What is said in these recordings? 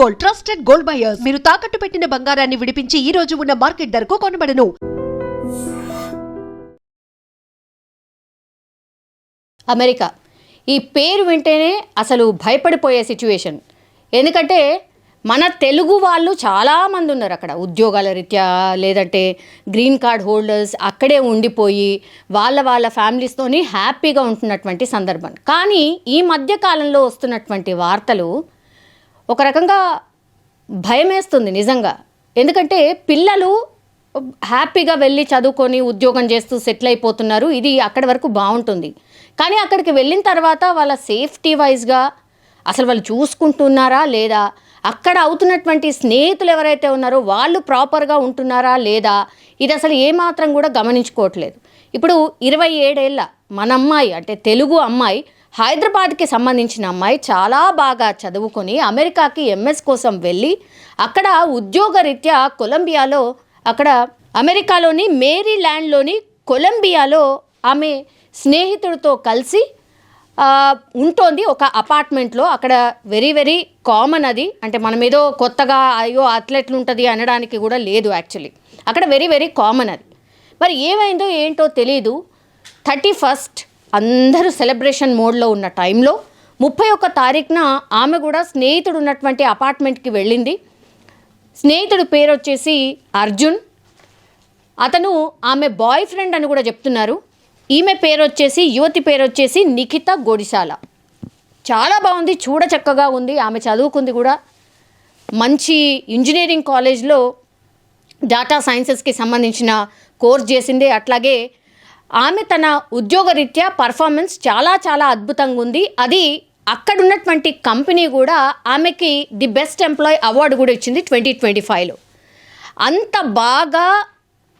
Gold, trusted gold buyers. మీరు తాకట్టు పెట్టిన బంగారాన్ని విడిపించి ఈ రోజు ఉన్న మార్కెట్ ధరకు కొనబడను. అమెరికా ఈ పేరు వింటేనే అసలు భయపడిపోయే సిచ్యువేషన్. ఎందుకంటే మన తెలుగు వాళ్ళు చాలామంది ఉన్నారు అక్కడ, ఉద్యోగాల రీత్యా లేదంటే గ్రీన్ కార్డ్ హోల్డర్స్ అక్కడే ఉండిపోయి వాళ్ళ ఫ్యామిలీస్తోని హ్యాపీగా ఉంటున్నటువంటి సందర్భం. కానీ ఈ మధ్యకాలంలో వస్తున్నటువంటి వార్తలు ఒక రకంగా భయమేస్తుంది నిజంగా. ఎందుకంటే పిల్లలు హ్యాపీగా వెళ్ళి చదువుకొని ఉద్యోగం చేస్తూ సెటిల్ అయిపోతున్నారు, ఇది అక్కడి వరకు బాగుంటుంది. కానీ అక్కడికి వెళ్ళిన తర్వాత వాళ్ళ సేఫ్టీ వైజ్గా అసలు వాళ్ళు చూసుకుంటున్నారా లేదా, అక్కడ అవుతున్నటువంటి స్నేహితులు ఎవరైతే ఉన్నారో వాళ్ళు ప్రాపర్గా ఉంటున్నారా లేదా, ఇది అసలు ఏమాత్రం కూడా గమనించుకోవట్లేదు. ఇప్పుడు 27 ఏళ్ళ మన అమ్మాయి, అంటే తెలుగు అమ్మాయి, హైదరాబాద్కి సంబంధించిన అమ్మాయి, చాలా బాగా చదువుకొని అమెరికాకి ఎంఎస్ కోసం వెళ్ళి అక్కడ ఉద్యోగరీత్యా కొలంబియాలో, అక్కడ అమెరికాలోని మేరీల్యాండ్లోని కొలంబియాలో ఆమె స్నేహితుడితో కలిసి ఉంటోంది ఒక అపార్ట్మెంట్లో. అక్కడ వెరీ వెరీ కామన్ అది, అంటే మనం ఏదో కొత్తగా అయ్యో అట్లెట్లు ఉంటుంది అనడానికి కూడా లేదు, యాక్చువల్లీ అక్కడ వెరీ వెరీ కామన్ అది. మరి ఏమైందో ఏంటో తెలీదు. 31st అందరూ సెలబ్రేషన్ మోడ్లో ఉన్న టైంలో 31 తారీఖున ఆమె కూడా స్నేహితుడు ఉన్నటువంటి అపార్ట్మెంట్కి వెళ్ళింది. స్నేహితుడు పేరు వచ్చేసి అర్జున్, అతను ఆమె బాయ్ ఫ్రెండ్ అని కూడా చెప్తున్నారు. ఈమె పేరు వచ్చేసి, యువతి పేరు వచ్చేసి నిఖిత గొడిసాల. చాలా బాగుంది, చూడ చక్కగా ఉంది. ఆమె చదువుకుంది కూడా మంచి ఇంజనీరింగ్ కాలేజ్లో డేటా సైన్సెస్కి సంబంధించిన కోర్స్ చేసింది. అట్లాగే ఆమె తన ఉద్యోగరీత్యా పర్ఫార్మెన్స్ చాలా చాలా అద్భుతంగా ఉంది. అది అక్కడ ఉన్నటువంటి కంపెనీ కూడా ఆమెకి ది బెస్ట్ ఎంప్లాయీ అవార్డు కూడా ఇచ్చింది 2025లో. అంత బాగా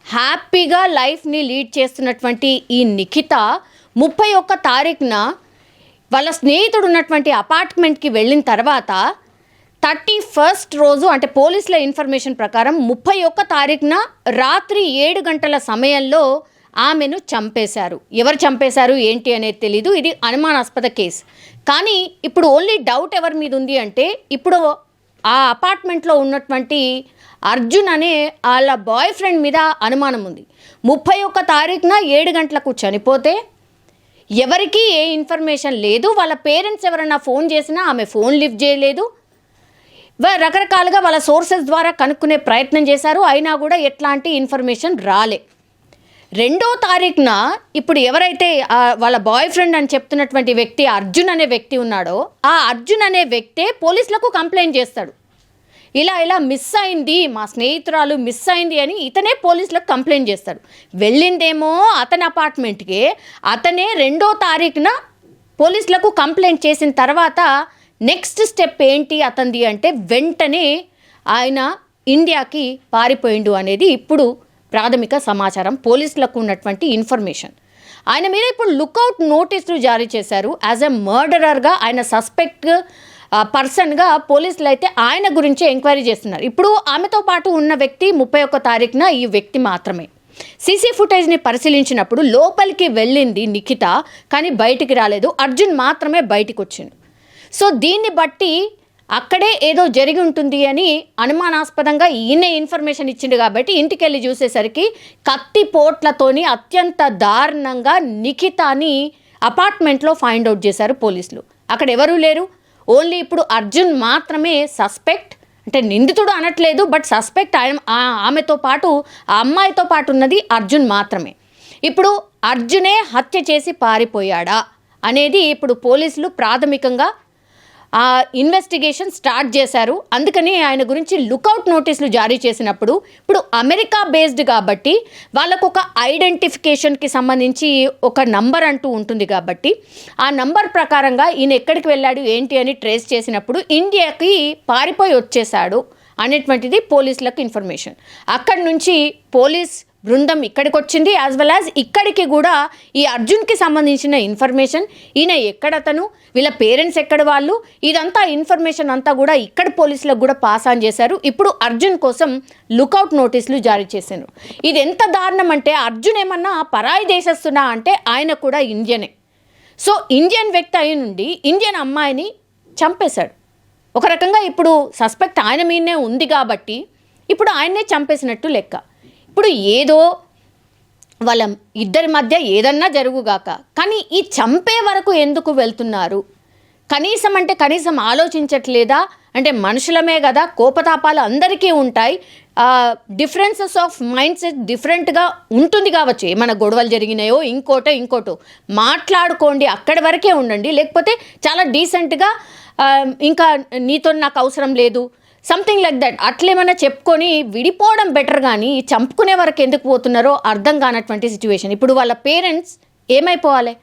హ్యాపీగా లైఫ్ని లీడ్ చేస్తున్నటువంటి ఈ నిఖిత 31 తారీఖున వాళ్ళ స్నేహితుడు ఉన్నటువంటి అపార్ట్మెంట్కి వెళ్ళిన తర్వాత 31st రోజు, అంటే పోలీసుల ఇన్ఫర్మేషన్ ప్రకారం 31 తారీఖున రాత్రి 7 గంటల సమయంలో ఆమెను చంపేశారు. ఎవరు చంపేశారు ఏంటి అనేది తెలీదు, ఇది అనుమానాస్పద కేసు. కానీ ఇప్పుడు ఓన్లీ డౌట్ ఎవరి మీద ఉంది అంటే, ఇప్పుడు ఆ అపార్ట్మెంట్లో ఉన్నటువంటి అర్జున్ అనే వాళ్ళ బాయ్ ఫ్రెండ్ మీద అనుమానం ఉంది. 31 తారీఖున 7 గంటలకు చనిపోతే ఎవరికీ ఏ ఇన్ఫర్మేషన్ లేదు. వాళ్ళ పేరెంట్స్ ఎవరైనా ఫోన్ చేసినా ఆమె ఫోన్ లిఫ్ట్ చేయలేదు. రకరకాలుగా వాళ్ళ సోర్సెస్ ద్వారా కనుక్కునే ప్రయత్నం చేశారు, అయినా కూడా ఎట్లాంటి ఇన్ఫర్మేషన్ రాలే. 2వ తారీఖున ఇప్పుడు ఎవరైతే వాళ్ళ బాయ్ ఫ్రెండ్ అని చెప్తున్నటువంటి వ్యక్తి అర్జున్ అనే వ్యక్తి ఉన్నాడో, ఆ అర్జున్ అనే వ్యక్తే పోలీసులకు కంప్లైంట్ చేస్తాడు. ఇలా మిస్ అయింది, మా స్నేహితురాలు మిస్ అయింది అని ఇతనే పోలీసులకు కంప్లైంట్ చేస్తాడు. వెళ్ళిందేమో అతని అపార్ట్మెంట్కి, అతనే 2వ తారీఖున పోలీసులకు కంప్లైంట్ చేసిన తర్వాత నెక్స్ట్ స్టెప్ ఏంటి అతనిది అంటే, వెంటనే ఆయన ఇండియాకి పారిపోయిండు అనేది ఇప్పుడు ప్రాథమిక సమాచారం, పోలీసులకు ఉన్నటువంటి ఇన్ఫర్మేషన్. ఆయన మీద ఇప్పుడు లుకౌట్ నోటీసులు జారీ చేశారు. యాజ్ ఎ మర్డరర్గా ఆయన సస్పెక్ట్ పర్సన్గా పోలీసులు అయితే ఆయన గురించే ఎంక్వైరీ చేస్తున్నారు. ఇప్పుడు ఆమెతో పాటు ఉన్న వ్యక్తి 31 తారీఖున ఈ వ్యక్తి మాత్రమే. సీసీ ఫుటేజ్ని పరిశీలించినప్పుడు లోపలికి వెళ్ళింది నిఖిత, కానీ బయటికి రాలేదు. అర్జున్ మాత్రమే బయటికి వచ్చిండు. సో దీన్ని బట్టి అక్కడే ఏదో జరిగి ఉంటుంది అని అనుమానాస్పదంగా ఈయన ఇన్ఫర్మేషన్ ఇచ్చిండు. కాబట్టి ఇంటికి వెళ్ళి చూసేసరికి కత్తి పోట్లతోని అత్యంత దారుణంగా నిఖితాని అపార్ట్మెంట్లో ఫైండ్ అవుట్ చేశారు పోలీసులు. అక్కడ ఎవరూ లేరు, ఓన్లీ ఇప్పుడు అర్జున్ మాత్రమే సస్పెక్ట్, అంటే నిందితుడు అనట్లేదు, బట్ సస్పెక్ట్. ఆమెతో పాటు, ఆ అమ్మాయితో పాటు ఉన్నది అర్జున్ మాత్రమే. ఇప్పుడు అర్జునే హత్య చేసి పారిపోయాడా అనేది ఇప్పుడు పోలీసులు ప్రాథమికంగా ఇన్వెస్టిగేషన్ స్టార్ట్ చేశారు. అందుకని ఆయన గురించి లుకౌట్ నోటీసులు జారీ చేసినప్పుడు, ఇప్పుడు అమెరికా బేస్డ్ కాబట్టి వాళ్ళకు ఒక ఐడెంటిఫికేషన్కి సంబంధించి ఒక నంబర్ అంటూ ఉంటుంది. కాబట్టి ఆ నంబర్ ప్రకారంగా ఈయన ఎక్కడికి వెళ్ళాడు ఏంటి అని ట్రేస్ చేసినప్పుడు ఇండియాకి పారిపోయి వచ్చేసాడు అనేటువంటిది పోలీసులకు ఇన్ఫర్మేషన్. అక్కడి నుంచి పోలీస్ బృందం ఇక్కడికి వచ్చింది, యాజ్ వెల్ యాజ్ ఇక్కడికి కూడా ఈ అర్జున్కి సంబంధించిన ఇన్ఫర్మేషన్, ఈయన ఎక్కడతను, వీళ్ళ పేరెంట్స్ ఎక్కడ వాళ్ళు, ఇదంతా ఇన్ఫర్మేషన్ అంతా కూడా ఇక్కడ పోలీసులకు కూడా పాస్ ఆన్ చేశారు. ఇప్పుడు అర్జున్ కోసం లుకౌట్ నోటీసులు జారీ చేశారు. ఇది ఎంత దారుణం అంటే, అర్జున్ ఏమన్నా పరాయి దేశస్తున్నా అంటే ఆయన కూడా ఇండియనే. సో ఇండియన్ వ్యక్తి అయి నుండి ఇండియన్ అమ్మాయిని చంపేశాడు. ఒక రకంగా ఇప్పుడు సస్పెక్ట్ ఆయన మీదనే ఉంది కాబట్టి ఇప్పుడు ఆయన్నే చంపేసినట్టు లెక్క. ఇప్పుడు ఏదో వాళ్ళ ఇద్దరి మధ్య ఏదన్నా జరుగుగాక, కానీ ఈ చంపే వరకు ఎందుకు వెళ్తున్నారు? కనీసం ఆలోచించట్లేదా? అంటే మనుషులమే కదా, కోపతాపాలు అందరికీ ఉంటాయి, డిఫరెన్సెస్ ఆఫ్ మైండ్ సెట్ డిఫరెంట్గా ఉంటుంది కావచ్చు. ఏమైనా గొడవలు జరిగినాయో ఇంకోటో మాట్లాడుకోండి, అక్కడి వరకే ఉండండి. లేకపోతే చాలా డీసెంట్గా ఇంకా నీతో నాకు అవసరం లేదు, సంథింగ్ లైక్ దట్ అట్లేమైనా చెప్పుకొని విడిపోవడం బెటర్. కానీ చంపుకునే వరకు ఎందుకు పోతున్నారో అర్థం కానటువంటి సిచ్యువేషన్. ఇప్పుడు వాళ్ళ పేరెంట్స్ ఏమైపోవాలి?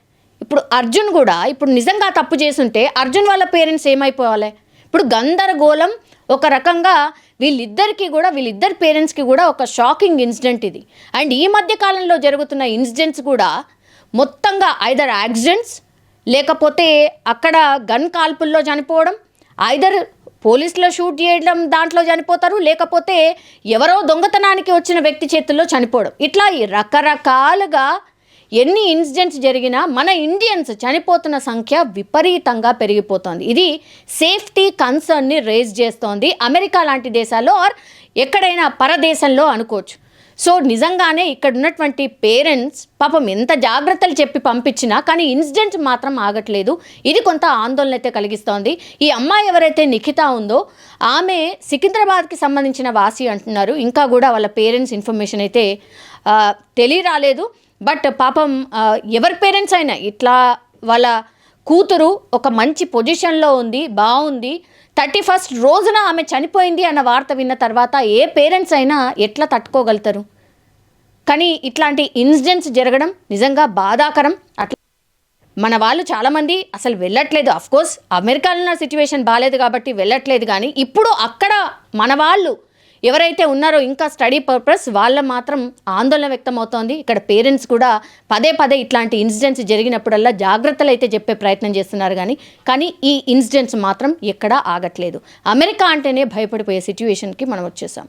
ఇప్పుడు అర్జున్ కూడా ఇప్పుడు నిజంగా తప్పు చేస్తుంటే అర్జున్ వాళ్ళ పేరెంట్స్ ఏమైపోవాలి? ఇప్పుడు గందరగోళం. ఒక రకంగా వీళ్ళిద్దరి పేరెంట్స్కి కూడా ఒక షాకింగ్ ఇన్సిడెంట్ ఇది. అండ్ ఈ మధ్య కాలంలో జరుగుతున్న ఇన్సిడెంట్స్ కూడా మొత్తంగా ఐదర్ యాక్సిడెంట్స్, లేకపోతే అక్కడ గన్ కాల్పుల్లో చనిపోవడం, ఐదర్ పోలీసులో షూట్ చేయడం దాంట్లో చనిపోతారు, లేకపోతే ఎవరో దొంగతనానికి వచ్చిన వ్యక్తి చేతుల్లో చనిపోవడం. ఇట్లా ఈ రకరకాలుగా ఎన్ని ఇన్సిడెంట్స్ జరిగినా మన ఇండియన్స్ చనిపోతున్న సంఖ్య విపరీతంగా పెరిగిపోతుంది. ఇది సేఫ్టీ కన్సర్న్ని రేజ్ చేస్తోంది అమెరికా లాంటి దేశాల్లో ఆర్ ఎక్కడైనా పరదేశంలో అనుకోవచ్చు. సో నిజంగానే ఇక్కడ ఉన్నటువంటి పేరెంట్స్ పాపం ఎంత జాగ్రత్తలు చెప్పి పంపించినా కానీ ఇన్సిడెంట్స్ మాత్రం ఆగట్లేదు. ఇది కొంత ఆందోళన అయితే కలిగిస్తోంది. ఈ అమ్మాయి ఎవరైతే నిఖిత ఉందో ఆమె సికింద్రాబాద్కి సంబంధించిన వాసి అంటున్నారు. ఇంకా కూడా వాళ్ళ పేరెంట్స్ ఇన్ఫర్మేషన్ అయితే తెలియరాలేదు. బట్ పాపం ఎవరి పేరెంట్స్ అయినా ఇట్లా వాళ్ళ కూతురు ఒక మంచి పొజిషన్లో ఉంది, బాగుంది, 31st రోజున ఆమె చనిపోయింది అన్న వార్త విన్న తర్వాత ఏ పేరెంట్స్ అయినా ఎట్లా తట్టుకోగలుగుతారు? కానీ ఇట్లాంటి ఇన్సిడెంట్స్ జరగడం నిజంగా బాధాకరం. అట్లా మన వాళ్ళు చాలామంది అసలు వెళ్ళట్లేదు. అఫ్కోర్స్ అమెరికాలో సిచ్యువేషన్ బాగాలేదు కాబట్టి వెళ్ళట్లేదు. కానీ ఇప్పుడు అక్కడ మన వాళ్ళు ఎవరైతే ఉన్నారో ఇంకా స్టడీ పర్పస్ వాళ్ళ మాత్రం ఆందోళన వ్యక్తమవుతోంది. ఇక్కడ పేరెంట్స్ కూడా పదే ఇట్లాంటి ఇన్సిడెంట్స్ జరిగినప్పుడల్లా జాగ్రత్తలు అయితే చెప్పే ప్రయత్నం చేస్తున్నారు. కానీ ఈ ఇన్సిడెంట్స్ మాత్రం ఎక్కడా ఆగట్లేదు. అమెరికా అంటేనే భయపడిపోయే సిచ్యువేషన్కి మనం వచ్చేసాం.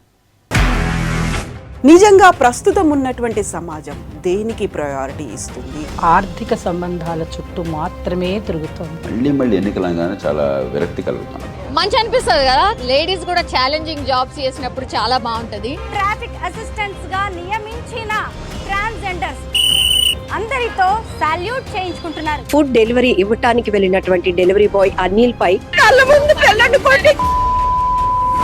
నిజంగా ప్రస్తుతం ఉన్నటువంటి సమాజం దేనికి ప్రయారిటీ ఇస్తుంది? ఆర్థిక సంబంధాల చుట్టూ మాత్రమే తిరుగుతుంది. మళ్ళీ ఎన్నికలంగానే చాలా విరక్తి కలుగుతాం. మంచి అనిపిస్తుంది కదా, లేడీస్ కూడా ఛాలెంజింగ్ జాబ్స్ చేసినప్పుడు చాలా బాగుంటుంది. ట్రాఫిక్ అసిస్టెంట్స్ గా నియమించిన ట్రాన్స్జెండర్స్ అందరితో సాల్యూట్ చేయించుకుంటున్నారు. ఫుడ్ డెలివరీ ఇవ్వటానికి వెళ్ళినటువంటి డెలివరీ బాయ్ అనిల్ పై కళ్ళ ముందు